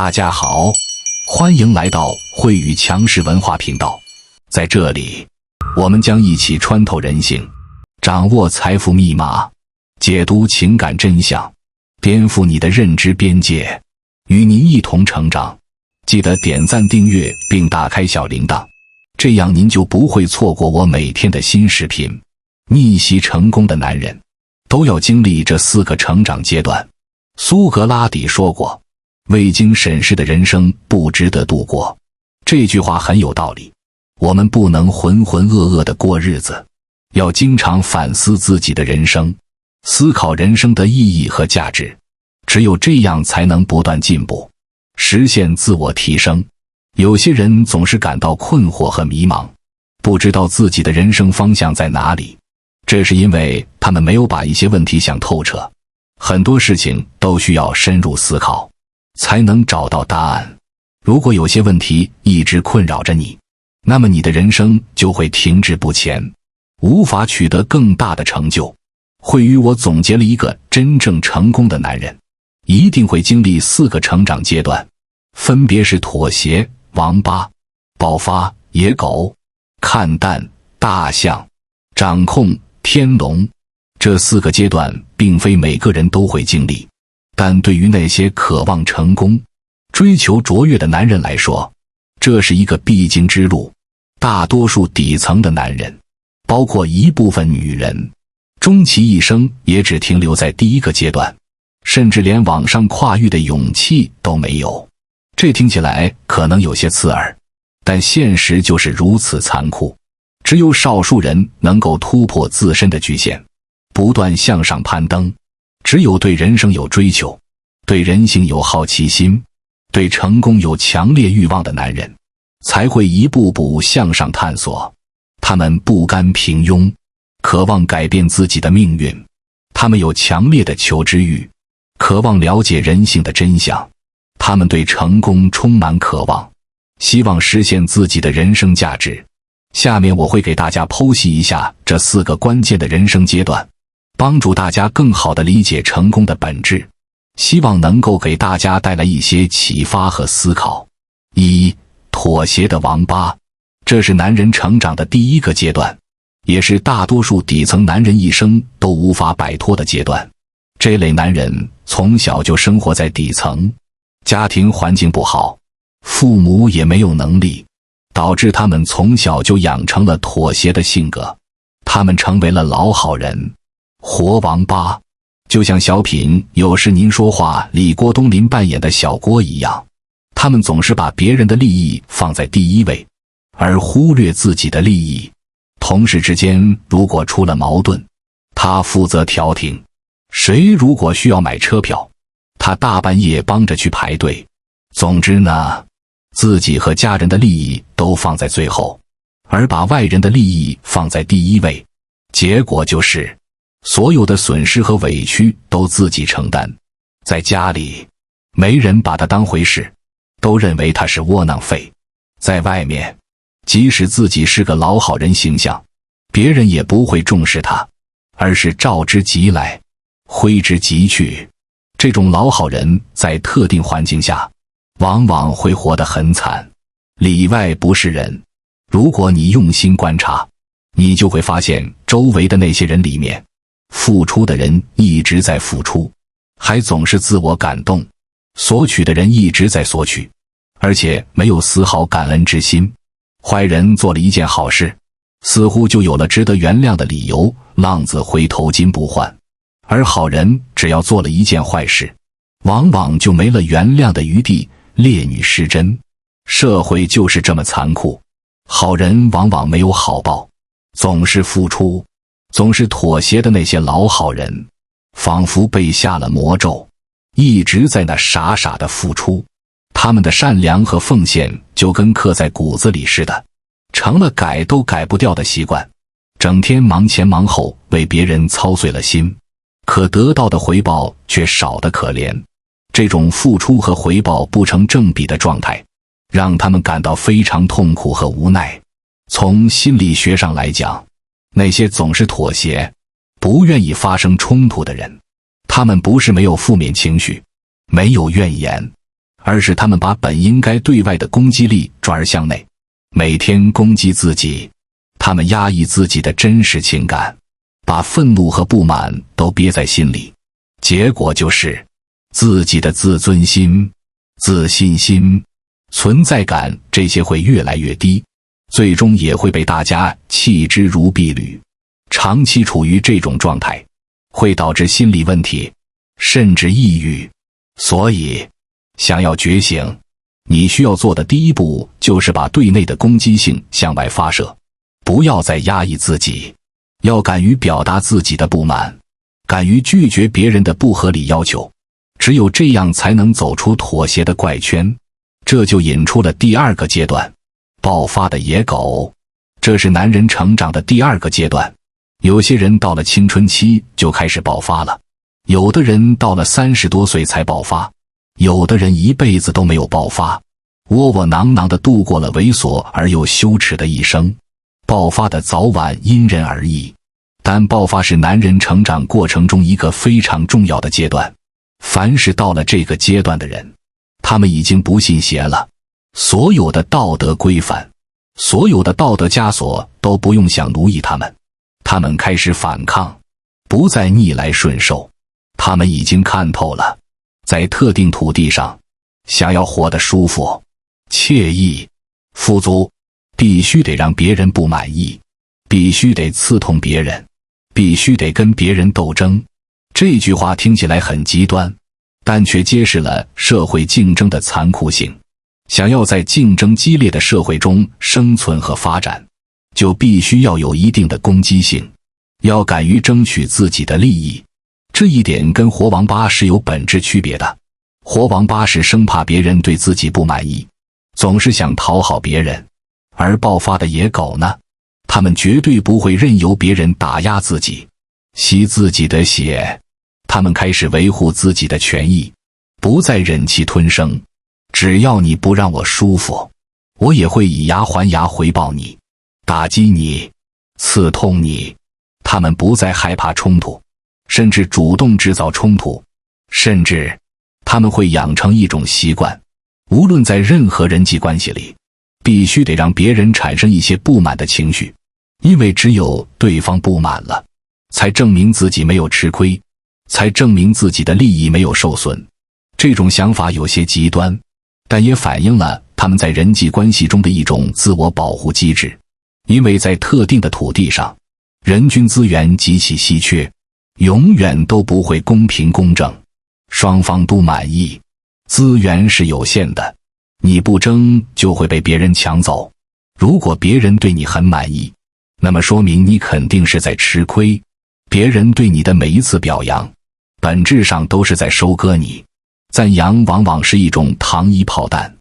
大家好，欢迎来到慧宇强势文化频道。在这里，我们将一起穿透人性，掌握财富密码，解读情感真相，颠覆你的认知边界，与您一同成长。记得点赞订阅并打开小铃铛，这样您就不会错过我每天的新视频。逆袭成功的男人都要经历这4个成长阶段。苏格拉底说过，未经审视的人生不值得度过。这句话很有道理，我们不能浑浑噩噩地过日子，要经常反思自己的人生，思考人生的意义和价值，只有这样才能不断进步，实现自我提升。有些人总是感到困惑和迷茫，不知道自己的人生方向在哪里，这是因为他们没有把一些问题想透彻。很多事情都需要深入思考，才能找到答案。如果有些问题一直困扰着你，那么你的人生就会停滞不前，无法取得更大的成就。慧宇我总结了一个真正成功的男人，一定会经历4个成长阶段，分别是妥协、王八、爆发、野狗、看淡、大象、掌控、天龙。这4个阶段并非每个人都会经历，但对于那些渴望成功、追求卓越的男人来说，这是一个必经之路。大多数底层的男人，包括一部分女人，终其一生也只停留在第1个阶段，甚至连往上跨越的勇气都没有。这听起来可能有些刺耳，但现实就是如此残酷。只有少数人能够突破自身的局限，不断向上攀登。只有对人生有追求，对人性有好奇心，对成功有强烈欲望的男人，才会一步步向上探索。他们不甘平庸，渴望改变自己的命运。他们有强烈的求知欲，渴望了解人性的真相。他们对成功充满渴望，希望实现自己的人生价值。下面我会给大家剖析一下这4个关键的人生阶段，帮助大家更好地理解成功的本质，希望能够给大家带来一些启发和思考。1. 妥协的王八。这是男人成长的第1个阶段，也是大多数底层男人一生都无法摆脱的阶段。这类男人从小就生活在底层，家庭环境不好，父母也没有能力，导致他们从小就养成了妥协的性格。他们成为了老好人，活王八。就像小品《有时您说话》里郭冬临扮演的小郭一样，他们总是把别人的利益放在第1位，而忽略自己的利益。同事之间如果出了矛盾，他负责调停；谁如果需要买车票，他大半夜帮着去排队。总之呢，自己和家人的利益都放在最后，而把外人的利益放在第1位。结果就是所有的损失和委屈都自己承担。在家里，没人把他当回事，都认为他是窝囊废。在外面，即使自己是个老好人形象，别人也不会重视他，而是召之即来，挥之即去。这种老好人在特定环境下，往往会活得很惨，里外不是人。如果你用心观察，你就会发现周围的那些人里面，付出的人一直在付出，还总是自我感动；索取的人一直在索取，而且没有丝毫感恩之心。坏人做了一件好事，似乎就有了值得原谅的理由，浪子回头金不换；而好人只要做了一件坏事，往往就没了原谅的余地，烈女失贞。社会就是这么残酷，好人往往没有好报，总是付出，总是妥协的那些老好人，仿佛被下了魔咒，一直在那傻傻的付出。他们的善良和奉献就跟刻在骨子里似的，成了改都改不掉的习惯，整天忙前忙后，为别人操碎了心，可得到的回报却少得可怜。这种付出和回报不成正比的状态，让他们感到非常痛苦和无奈。从心理学上来讲，那些总是妥协，不愿意发生冲突的人，他们不是没有负面情绪，没有怨言，而是他们把本应该对外的攻击力转而向内，每天攻击自己。他们压抑自己的真实情感，把愤怒和不满都憋在心里，结果就是自己的自尊心、自信心、存在感这些会越来越低，最终也会被大家弃之如敝履。长期处于这种状态，会导致心理问题，甚至抑郁。所以，想要觉醒，你需要做的第一步就是把对内的攻击性向外发射，不要再压抑自己，要敢于表达自己的不满，敢于拒绝别人的不合理要求。只有这样才能走出妥协的怪圈。这就引出了第二个阶段，爆发的野狗。这是男人成长的第二个阶段。有些人到了青春期就开始爆发了，有的人到了30多岁才爆发，有的人一辈子都没有爆发，窝窝囊囊地度过了猥琐而又羞耻的一生。爆发的早晚因人而异，但爆发是男人成长过程中一个非常重要的阶段。凡是到了这个阶段的人，他们已经不信邪了，所有的道德规范，所有的道德枷锁都不用想奴役他们。他们开始反抗，不再逆来顺受。他们已经看透了，在特定土地上，想要活得舒服、惬意、富足，必须得让别人不满意，必须得刺痛别人，必须得跟别人斗争。这句话听起来很极端，但却揭示了社会竞争的残酷性。想要在竞争激烈的社会中生存和发展，就必须要有一定的攻击性，要敢于争取自己的利益。这一点跟活王八是有本质区别的。活王八是生怕别人对自己不满意，总是想讨好别人，而爆发的野狗呢，他们绝对不会任由别人打压自己，吸自己的血。他们开始维护自己的权益，不再忍气吞声。只要你不让我舒服，我也会以牙还牙回报你，打击你，刺痛你。他们不再害怕冲突，甚至主动制造冲突，甚至他们会养成一种习惯，无论在任何人际关系里，必须得让别人产生一些不满的情绪，因为只有对方不满了，才证明自己没有吃亏，才证明自己的利益没有受损。这种想法有些极端，但也反映了他们在人际关系中的一种自我保护机制。因为在特定的土地上，人均资源极其稀缺，永远都不会公平公正，双方都满意。资源是有限的，你不争就会被别人抢走。如果别人对你很满意，那么说明你肯定是在吃亏。别人对你的每一次表扬，本质上都是在收割你。赞扬往往是一种糖衣炮弹，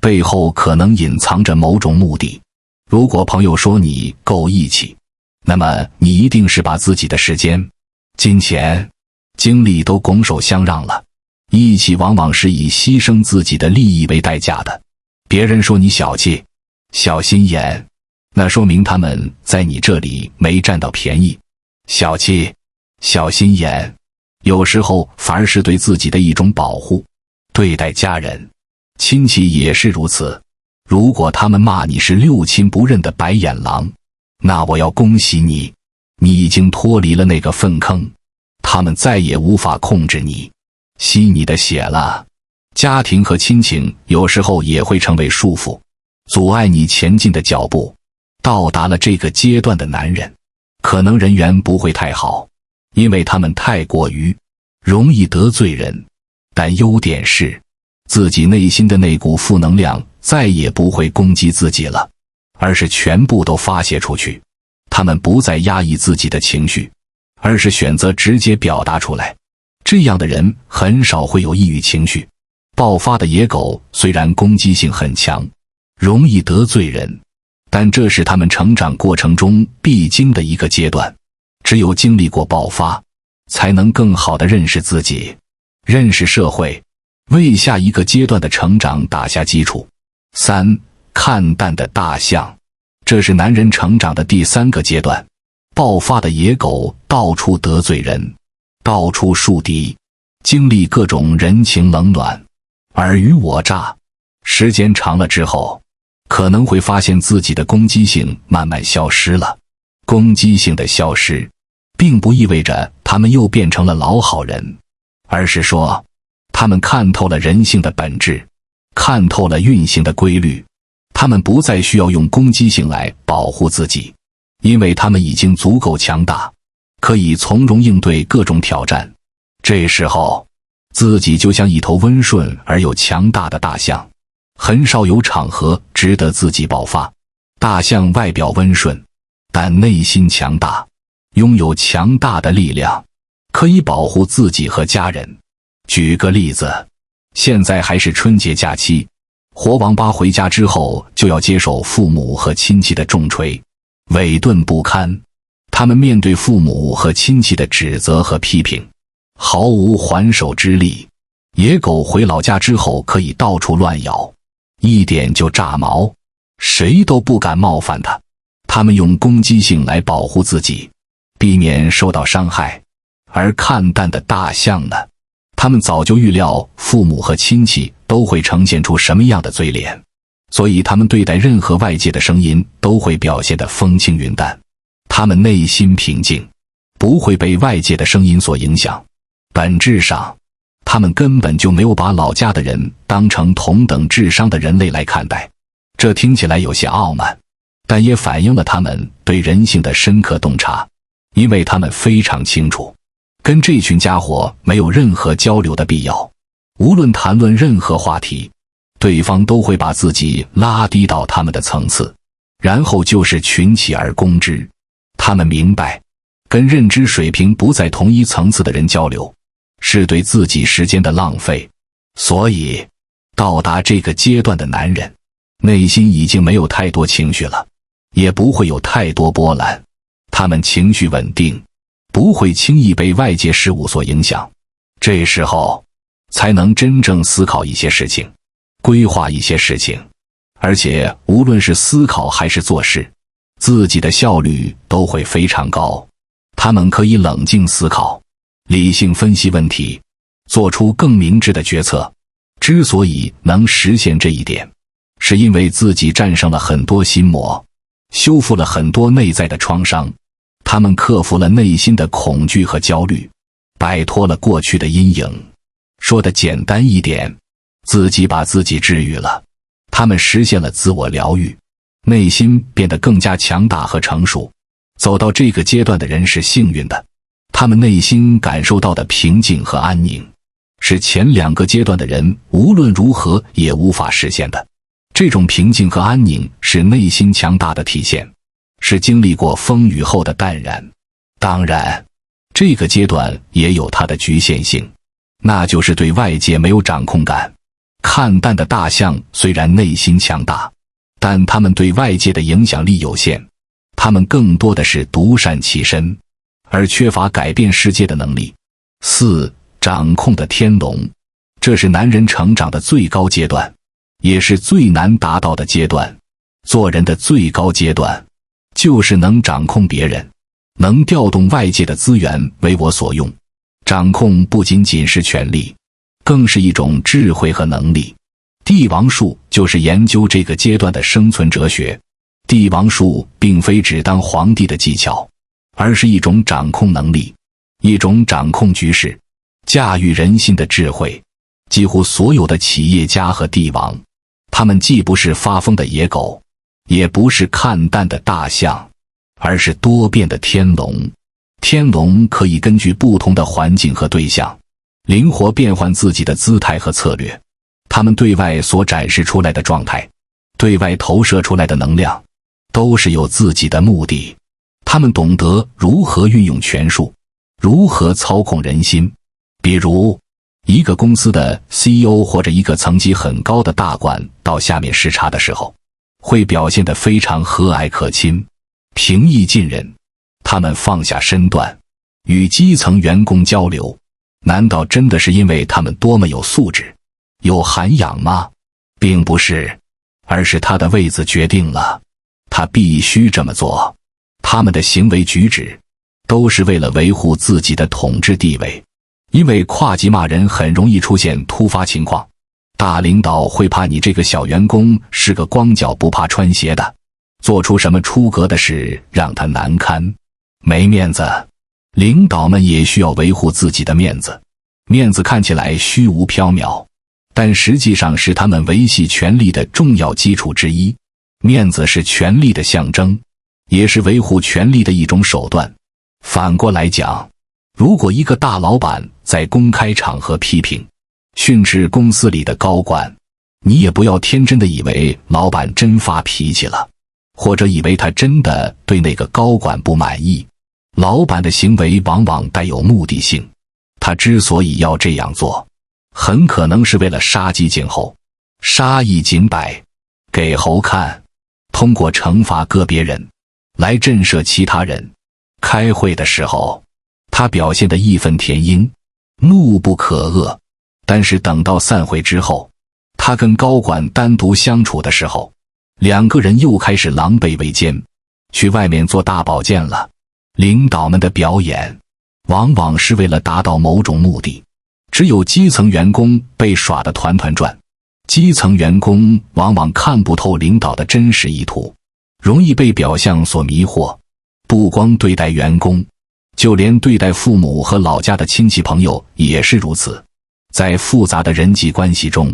背后可能隐藏着某种目的。如果朋友说你够义气，那么你一定是把自己的时间、金钱、精力都拱手相让了。义气往往是以牺牲自己的利益为代价的。别人说你小气、小心眼，那说明他们在你这里没占到便宜。小气、小心眼，有时候反而是对自己的一种保护。对待家人、亲戚也是如此。如果他们骂你是六亲不认的白眼狼，那我要恭喜你，你已经脱离了那个粪坑，他们再也无法控制你，吸你的血了。家庭和亲情有时候也会成为束缚，阻碍你前进的脚步。到达了这个阶段的男人，可能人缘不会太好，因为他们太过于容易得罪人，但优点是自己内心的那股负能量再也不会攻击自己了，而是全部都发泄出去。他们不再压抑自己的情绪，而是选择直接表达出来。这样的人很少会有抑郁情绪。爆发的野狗虽然攻击性很强，容易得罪人，但这是他们成长过程中必经的一个阶段。只有经历过爆发，才能更好地认识自己，认识社会，为下一个阶段的成长打下基础。3. 看淡的大象。这是男人成长的第3个阶段。爆发的野狗到处得罪人，到处树敌，经历各种人情冷暖，尔虞我诈。时间长了之后，可能会发现自己的攻击性慢慢消失了。攻击性的消失，并不意味着他们又变成了老好人，而是说，他们看透了人性的本质，看透了运行的规律。他们不再需要用攻击性来保护自己，因为他们已经足够强大，可以从容应对各种挑战。这时候，自己就像一头温顺而又强大的大象，很少有场合值得自己爆发。大象外表温顺，但内心强大，拥有强大的力量，可以保护自己和家人。举个例子，现在还是春节假期，活王八回家之后就要接受父母和亲戚的重锤，委顿不堪。他们面对父母和亲戚的指责和批评，毫无还手之力。野狗回老家之后可以到处乱咬，一点就炸毛，谁都不敢冒犯它。他们用攻击性来保护自己，避免受到伤害。而看淡的大象呢？他们早就预料父母和亲戚都会呈现出什么样的嘴脸，所以他们对待任何外界的声音都会表现得风轻云淡。他们内心平静，不会被外界的声音所影响。本质上，他们根本就没有把老家的人当成同等智商的人类来看待。这听起来有些傲慢，但也反映了他们对人性的深刻洞察，因为他们非常清楚，跟这群家伙没有任何交流的必要。无论谈论任何话题，对方都会把自己拉低到他们的层次，然后就是群起而攻之。他们明白，跟认知水平不在同一层次的人交流，是对自己时间的浪费。所以，到达这个阶段的男人，内心已经没有太多情绪了，也不会有太多波澜。他们情绪稳定，不会轻易被外界事物所影响。这时候，才能真正思考一些事情，规划一些事情。而且，无论是思考还是做事，自己的效率都会非常高。他们可以冷静思考，理性分析问题，做出更明智的决策。之所以能实现这一点，是因为自己战胜了很多心魔，修复了很多内在的创伤。他们克服了内心的恐惧和焦虑，摆脱了过去的阴影。说得简单一点，自己把自己治愈了。他们实现了自我疗愈，内心变得更加强大和成熟。走到这个阶段的人是幸运的，他们内心感受到的平静和安宁，是前两个阶段的人无论如何也无法实现的。这种平静和安宁是内心强大的体现，是经历过风雨后的淡然。当然，这个阶段也有它的局限性，那就是对外界没有掌控感。看淡的大象虽然内心强大，但他们对外界的影响力有限，他们更多的是独善其身，而缺乏改变世界的能力。4. 掌控的天龙，这是男人成长的最高阶段，也是最难达到的阶段。做人的最高阶段，就是能掌控别人，能调动外界的资源为我所用。掌控不仅仅是权力，更是一种智慧和能力。帝王术就是研究这个阶段的生存哲学。帝王术并非只当皇帝的技巧，而是一种掌控能力，一种掌控局势、驾驭人心的智慧。几乎所有的企业家和帝王，他们既不是发疯的野狗，也不是看淡的大象，而是多变的天龙。天龙可以根据不同的环境和对象，灵活变换自己的姿态和策略。他们对外所展示出来的状态，对外投射出来的能量，都是有自己的目的。他们懂得如何运用权术，如何操控人心。比如，一个公司的 CEO 或者一个层级很高的大官到下面视察的时候，会表现得非常和蔼可亲，平易近人。他们放下身段，与基层员工交流，难道真的是因为他们多么有素质、有涵养吗？并不是，而是他的位子决定了，他必须这么做。他们的行为举止，都是为了维护自己的统治地位。因为跨级骂人很容易出现突发情况，大领导会怕你这个小员工是个光脚不怕穿鞋的，做出什么出格的事让他难堪，没面子。领导们也需要维护自己的面子，面子看起来虚无缥缈，但实际上是他们维系权力的重要基础之一。面子是权力的象征，也是维护权力的一种手段。反过来讲，如果一个大老板在公开场合批评训斥公司里的高管，你也不要天真的以为老板真发脾气了，或者以为他真的对那个高管不满意。老板的行为往往带有目的性，他之所以要这样做，很可能是为了杀鸡儆猴，杀一儆百，给猴看，通过惩罚个别人来震慑其他人。开会的时候，他表现得义愤填膺，怒不可遏，但是等到散会之后，他跟高管单独相处的时候，两个人又开始狼狈为奸，去外面做大保健了。领导们的表演往往是为了达到某种目的，只有基层员工被耍得团团转。基层员工往往看不透领导的真实意图，容易被表象所迷惑。不光对待员工，就连对待父母和老家的亲戚朋友也是如此。在复杂的人际关系中，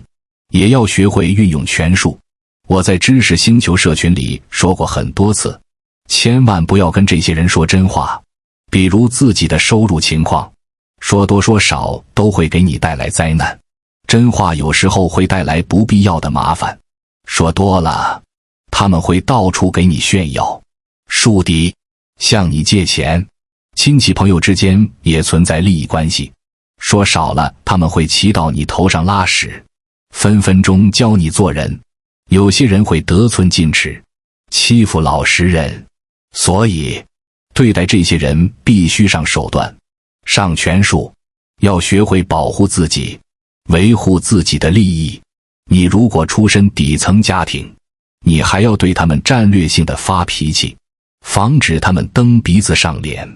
也要学会运用权术。我在知识星球社群里说过很多次，千万不要跟这些人说真话，比如自己的收入情况，说多说少都会给你带来灾难。真话有时候会带来不必要的麻烦，说多了，他们会到处给你炫耀。树敌，向你借钱。亲戚朋友之间也存在利益关系，说少了他们会骑到你头上拉屎，分分钟教你做人。有些人会得寸进尺，欺负老实人，所以对待这些人必须上手段，上权术，要学会保护自己，维护自己的利益。你如果出身底层家庭，你还要对他们战略性的发脾气，防止他们蹬鼻子上脸。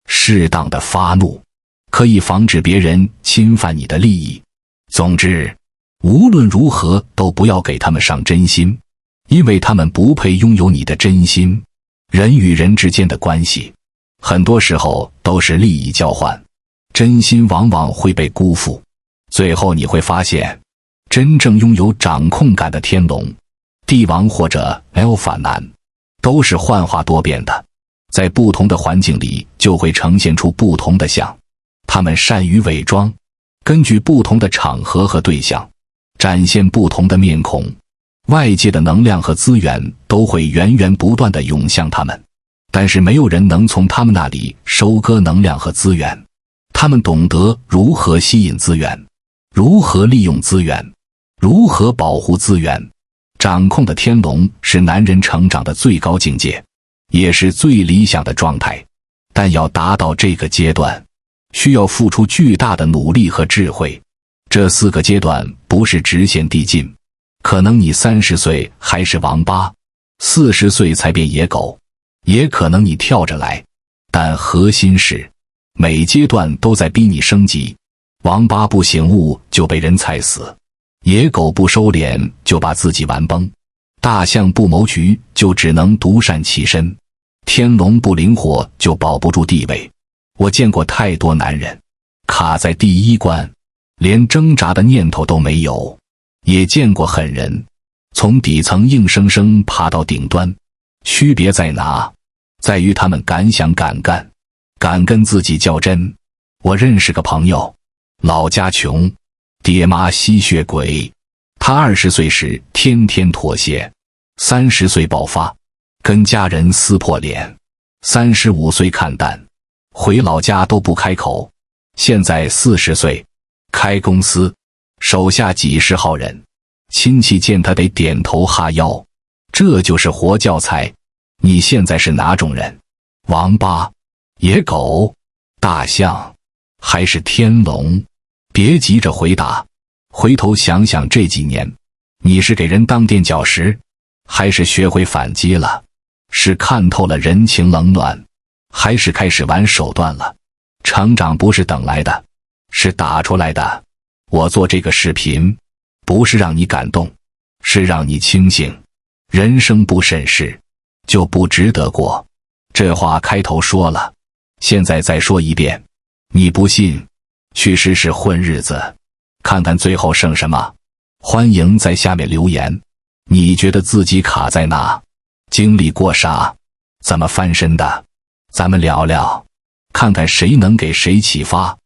适当的发怒可以防止别人侵犯你的利益。总之，无论如何都不要给他们上真心，因为他们不配拥有你的真心。人与人之间的关系很多时候都是利益交换，真心往往会被辜负。最后你会发现，真正拥有掌控感的天龙、帝王或者 alpha 男都是幻化多变的，在不同的环境里就会呈现出不同的相。他们善于伪装，根据不同的场合和对象展现不同的面孔。外界的能量和资源都会源源不断地涌向他们，但是没有人能从他们那里收割能量和资源。他们懂得如何吸引资源，如何利用资源，如何保护资源。掌控的天龙是男人成长的最高境界，也是最理想的状态。但要达到这个阶段，需要付出巨大的努力和智慧。这4个阶段不是直线递进，可能你30岁还是王八，40岁才变野狗，也可能你跳着来。但核心是，每阶段都在逼你升级。王八不醒悟就被人踩死，野狗不收敛就把自己玩崩，大象不谋局就只能独善其身，天龙不灵活就保不住地位。我见过太多男人卡在第1关，连挣扎的念头都没有，也见过狠人从底层硬生生爬到顶端。区别在哪？在于他们敢想敢干，敢跟自己较真。我认识个朋友，老家穷，爹妈吸血鬼。他20岁时天天妥协，30岁爆发，跟家人撕破脸，35岁看淡，回老家都不开口。现在40岁，开公司，手下几十号人，亲戚见他得点头哈腰。这就是活教材。你现在是哪种人？王八、野狗、大象，还是天龙？别急着回答，回头想想这几年，你是给人当垫脚石，还是学会反击了？是看透了人情冷暖，还是开始玩手段了？成长不是等来的，是打出来的。我做这个视频，不是让你感动，是让你清醒。人生不审视，就不值得过。这话开头说了，现在再说一遍。你不信，去试试混日子，看看最后剩什么。欢迎在下面留言，你觉得自己卡在哪？经历过啥？怎么翻身的？咱们聊聊，看看谁能给谁启发。